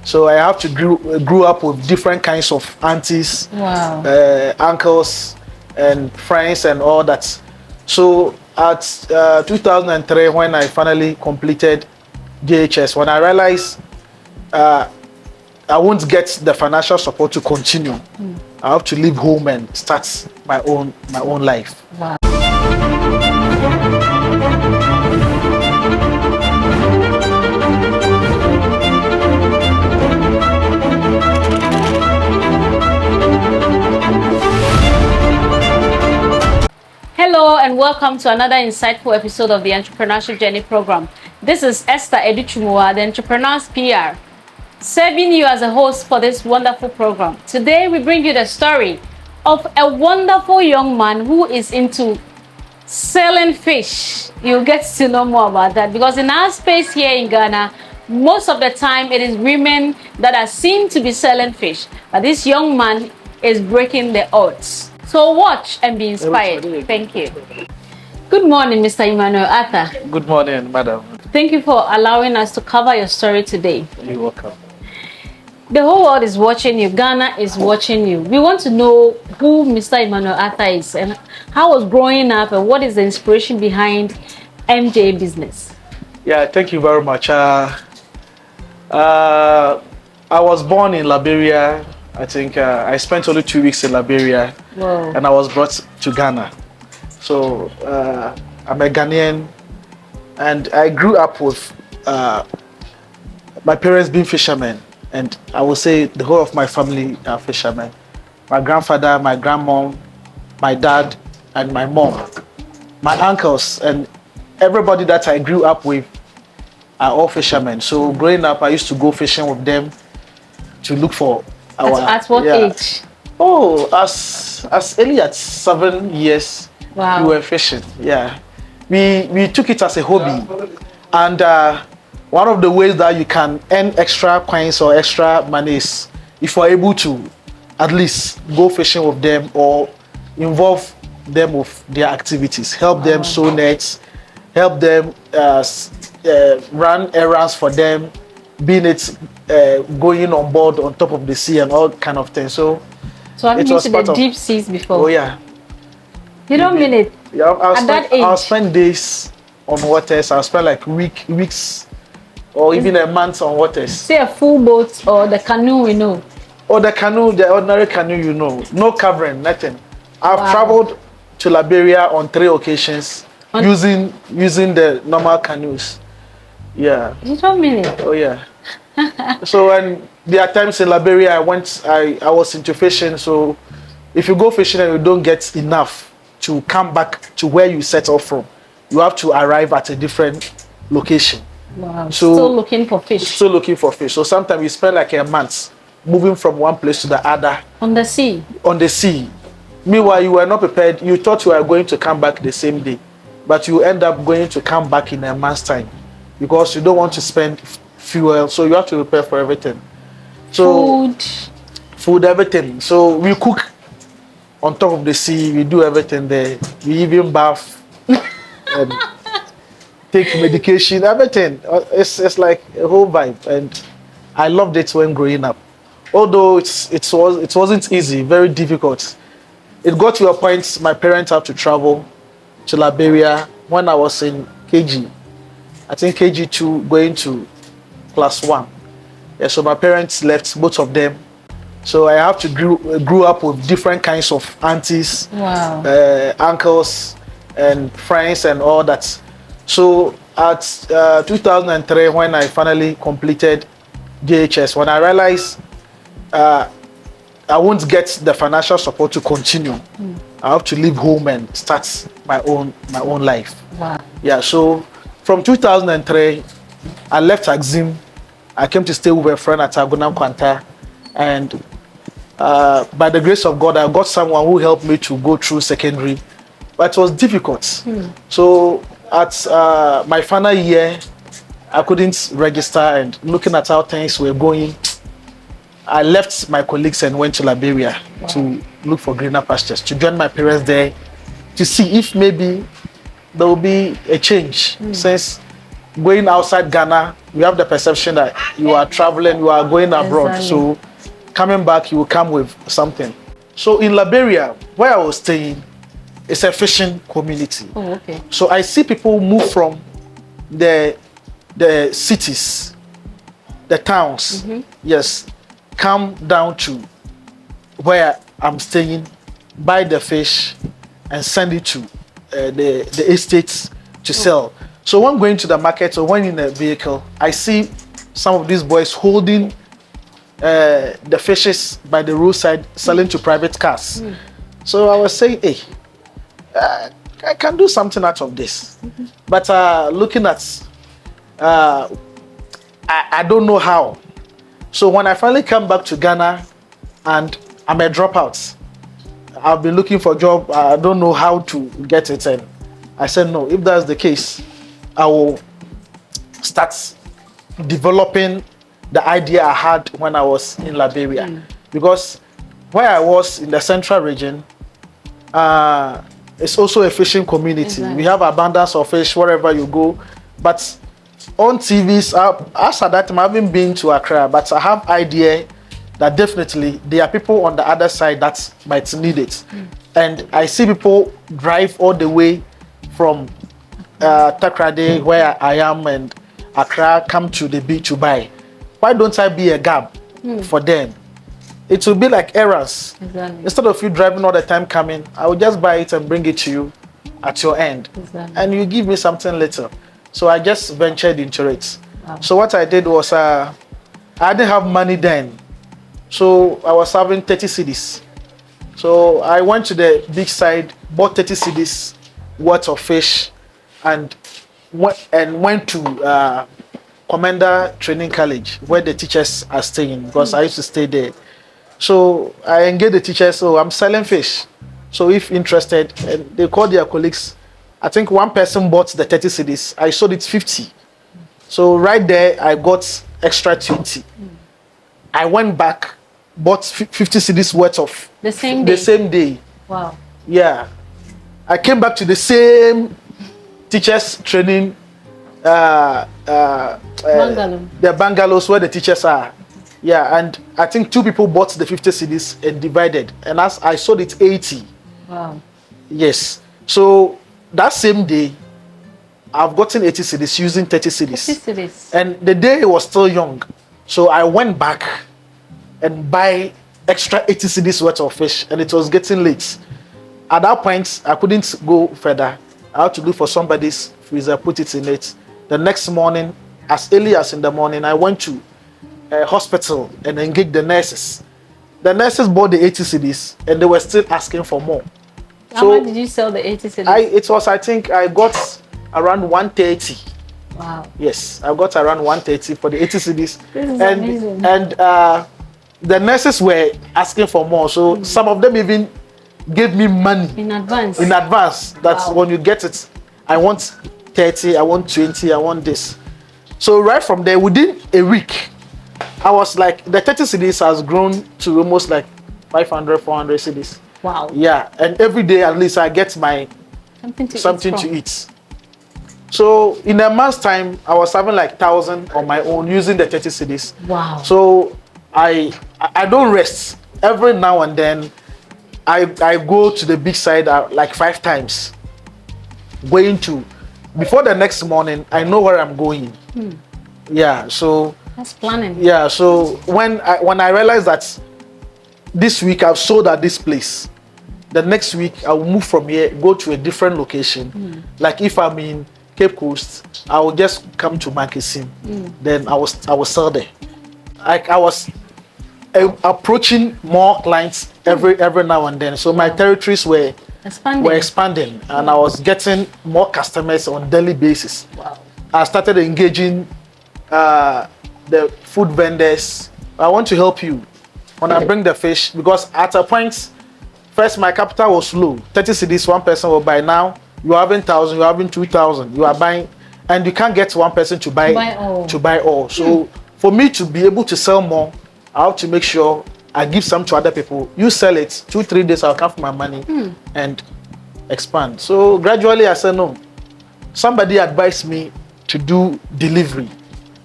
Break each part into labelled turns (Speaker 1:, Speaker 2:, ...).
Speaker 1: So I have to grew up with different kinds of aunties,
Speaker 2: Wow.
Speaker 1: uncles, and friends and all that. So at 2003, when I finally completed JHS, when I realized I won't get the financial support to continue, I have to leave home and start my own life.
Speaker 2: Wow. Hello and welcome to another insightful episode of the Entrepreneurship Journey program. This is Esther Educhumua, the Entrepreneur's PR, serving you as a host for this wonderful program. Today we bring you the story of a wonderful young man who is into selling fish. You'll get to know more about that because in our space here in Ghana, most of the time it is women that are seen to be selling fish. But this young man is breaking the odds. So watch and be inspired. Thank you. Good morning, Mr. Emmanuel Arthur.
Speaker 1: Good morning, madam.
Speaker 2: Thank you for allowing us to cover your story today.
Speaker 1: You're welcome.
Speaker 2: The whole world is watching you. Ghana is watching you. We want to know who Mr. Emmanuel Arthur is and how was growing up and what is the inspiration behind MJ business.
Speaker 1: Yeah, thank you very much. I was born in Liberia. I think I spent only 2 weeks in Liberia.
Speaker 2: Wow.
Speaker 1: And I was brought to Ghana. So I'm a Ghanaian, and I grew up with my parents being fishermen, and I will say the whole of my family are fishermen. My grandfather, my grandmom, my dad, and my mom, my uncles, and everybody that I grew up with are all fishermen. So growing up, I used to go fishing with them to look for our.
Speaker 2: At what age?
Speaker 1: Oh, as early as 7 years,
Speaker 2: Wow.
Speaker 1: we were fishing. Yeah, we took it as a hobby, and one of the ways that you can earn extra coins or extra money is if you're able to at least go fishing with them or involve them with their activities, help them sew nets, help them run errands for them, being it going on board on top of the sea and all kind of things. So
Speaker 2: I've been to the deep seas before.
Speaker 1: Oh yeah.
Speaker 2: You don't mean it?
Speaker 1: Yeah,
Speaker 2: that age?
Speaker 1: I'll spend days on waters. I'll spend like weeks or even a month on waters.
Speaker 2: Say a full boat or the canoe, we know.
Speaker 1: Or the canoe, the ordinary canoe, you know. No covering, nothing. I've traveled to Liberia on 3 occasions using the normal canoes. Yeah.
Speaker 2: You don't mean it?
Speaker 1: Oh yeah. So when there are times in Liberia I was into fishing, so if you go fishing and you don't get enough to come back to where you set off from, you have to arrive at a different location.
Speaker 2: Wow.
Speaker 1: So
Speaker 2: still looking for fish.
Speaker 1: Still looking for fish. So sometimes you spend like a month moving from one place to the other.
Speaker 2: On the sea? On
Speaker 1: the sea. Meanwhile, you were not prepared. You thought you were going to come back the same day, but you end up going to come back in a month's time because you don't want to spend fuel, so you have to prepare for everything. So food, everything. So we cook on top of the sea. We do everything there. We even bath and take medication. Everything. It's like a whole vibe, and I loved it when growing up. Although it wasn't easy, very difficult. It got to a point my parents had to travel to Liberia when I was in KG. I think KG2 going to class 1. Yeah, so my parents left, both of them. So I have to grew up with different kinds of aunties, uncles, and friends and all that. So at 2003, when I finally completed JHS, when I realized I won't get the financial support to continue, I have to leave home and start my own life.
Speaker 2: Wow.
Speaker 1: Yeah, so from 2003, I left Axim. I came to stay with a friend at Agunam Kwanta, and by the grace of God, I got someone who helped me to go through secondary, but it was difficult. So at my final year, I couldn't register, and looking at how things were going, I left my colleagues and went to Liberia to look for greener pastures, to join my parents there, to see if maybe there will be a change, since going outside Ghana, you have the perception that you are traveling, you are going abroad.
Speaker 2: Exactly.
Speaker 1: So coming back, you will come with something. So in Liberia, where I was staying, it's a fishing community.
Speaker 2: Oh, okay.
Speaker 1: So I see people move from the cities, the towns, yes, come down to where I'm staying, buy the fish, and send it to the estates to sell. So when going to the market or when in a vehicle, I see some of these boys holding the fishes by the roadside, selling to private cars. So I was saying, hey, I can do something out of this. But looking at, I don't know how. So when I finally come back to Ghana and I'm a dropout, I've been looking for a job, I don't know how to get it. And I said, no, if that's the case, I will start developing the idea I had when I was in Liberia. Because where I was in the central region, it's also a fishing community.
Speaker 2: Exactly.
Speaker 1: We have abundance of fish wherever you go. But on TVs, as at that time, I haven't been to Accra, but I have idea that definitely there are people on the other side that might need it. And I see people drive all the way from Takrade, where I am, and Accra, come to the beach to buy. Why don't I be a gap for them? It will be like errands.
Speaker 2: Exactly.
Speaker 1: Instead of you driving all the time coming, I will just buy it and bring it to you at your end.
Speaker 2: Exactly.
Speaker 1: And you give me something little. So I just ventured into it.
Speaker 2: Wow.
Speaker 1: So what I did was, I didn't have money then. So I was having 30 cedis. So I went to the big side, bought 30 cedis worth of fish, and went to Commander Training College, where the teachers are staying, because I used to stay there. So I engaged the teachers, so I'm selling fish. So if interested, and they called their colleagues. I think one person bought the 30 cedis. I sold it 50. So right there, I got extra 20. I went back, bought 50 cedis worth of
Speaker 2: The same day?
Speaker 1: the same day.
Speaker 2: Wow.
Speaker 1: Yeah. I came back to the same teachers training,
Speaker 2: Bungalow.
Speaker 1: the bungalows where the teachers are. Yeah, and I think 2 people bought the 50 cedis and divided. And as I sold it 80.
Speaker 2: Wow.
Speaker 1: Yes. So that same day, I've gotten 80 cedis using 30 cedis.
Speaker 2: 50 cedis.
Speaker 1: And the day was still young. So I went back and buy extra 80 cedis worth of fish, and it was getting late. At that point, I couldn't go further. I had to look for somebody's freezer, put it in it. The next morning, as early as in the morning, I went to a hospital and engaged the nurses. The nurses bought the 80 cedis, and they were still asking for more.
Speaker 2: How much did you sell the 80 cedis?
Speaker 1: It was, I think, I got around 130.
Speaker 2: Wow.
Speaker 1: Yes, I got around 130 for the 80 cedis.
Speaker 2: This is amazing.
Speaker 1: And the nurses were asking for more. So some of them even gave me money
Speaker 2: In advance.
Speaker 1: in advance. That's
Speaker 2: Wow.
Speaker 1: when you get it. I want 30, I want 20, I want this. So right from there, within a week, I was like, the 30 cedis has grown to almost like 500, 400 cedis.
Speaker 2: Wow.
Speaker 1: Yeah, and every day at least I get my
Speaker 2: Something
Speaker 1: to eat. So in a month's time, I was having like 1,000 on my own using the 30 cedis.
Speaker 2: Wow.
Speaker 1: So I don't rest. Every now and then, I go to the big side like 5 times. Before the next morning, I know where I'm going. Yeah, so
Speaker 2: That's planning.
Speaker 1: yeah, so when I realized that this week I've sold at this place, the next week I'll move from here, go to a different location. Like if I'm in Cape Coast, I will just come to Mankesim. Then I will sell there. Like I was approaching more clients every now and then. So my territories were expanding, and I was getting more customers on daily basis.
Speaker 2: Wow.
Speaker 1: I started engaging the food vendors. I want to help you when I bring the fish, because at a point, first my capital was low. 30 cedis, one person will buy. Now you are having 1,000, you are having 2,000. You are buying, and you can't get one person to buy all. So for me to be able to sell more, I have to make sure I give some to other people. You sell it, 2-3 days, I'll come for my money and expand. So gradually I said no. Somebody advised me to do delivery.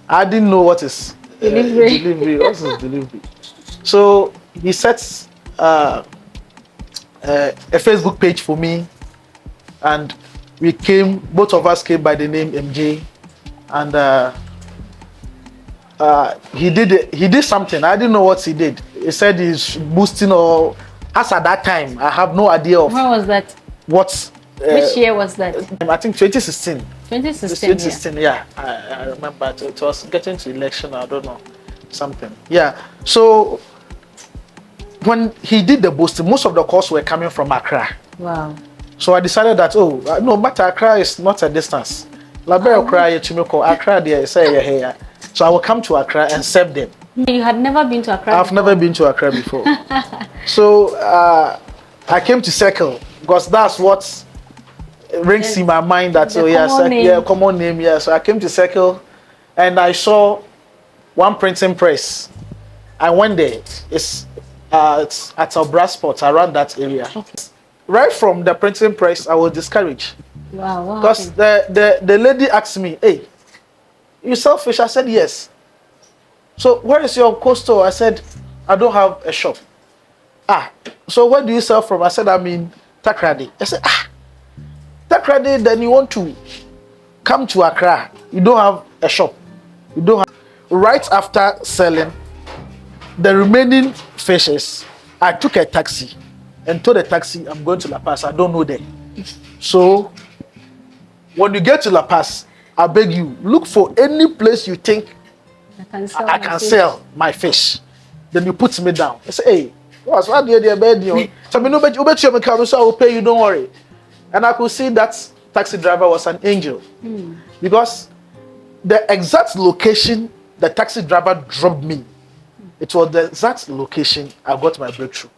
Speaker 1: I didn't know what is delivery. What is delivery? So he sets a Facebook page for me, and both of us came by the name Emjay, and he did something. I didn't know what he did. He said he's boosting, or as at that time, I have no idea of.
Speaker 2: When was that?
Speaker 1: What?
Speaker 2: Which year was that?
Speaker 1: I think 2016.
Speaker 2: 2016.
Speaker 1: 2016, yeah. I remember it was getting to election, I don't know, something. Yeah. So when he did the boosting, most of the calls were coming from Accra.
Speaker 2: Wow.
Speaker 1: So I decided that, no matter, Accra is not a distance. Liberia, Accra, there, say here. So I will come to Accra and serve them.
Speaker 2: You had never been to Accra?
Speaker 1: I've never been to Accra before. So I came to Circle because that's what rings in my mind. That common name. Yeah. So I came to Circle, and I saw one printing press. I went there. It's at a brass spot around that area. Okay. Right from the printing press, I was discouraged.
Speaker 2: Wow.
Speaker 1: Because the lady asked me, "Hey, you sell fish?" I said, "Yes." So where is your co-store? I said, "I don't have a shop." So where do you sell from? I said, "I'm in Takrady." I said, Takrady, then you want to come to Accra. You don't have a shop. You don't have. Right after selling the remaining fishes, I took a taxi and told the taxi, "I'm going to La Paz. I don't know there." So when you get to La Paz, I beg you, look for any place you think I can sell my fish. Then you put me down. I say, "Hey, what's what do you bed? So me no bet you come, so I will pay you, don't worry." And I could see that taxi driver was an angel. Because the exact location the taxi driver dropped me, it was the exact location I got my breakthrough.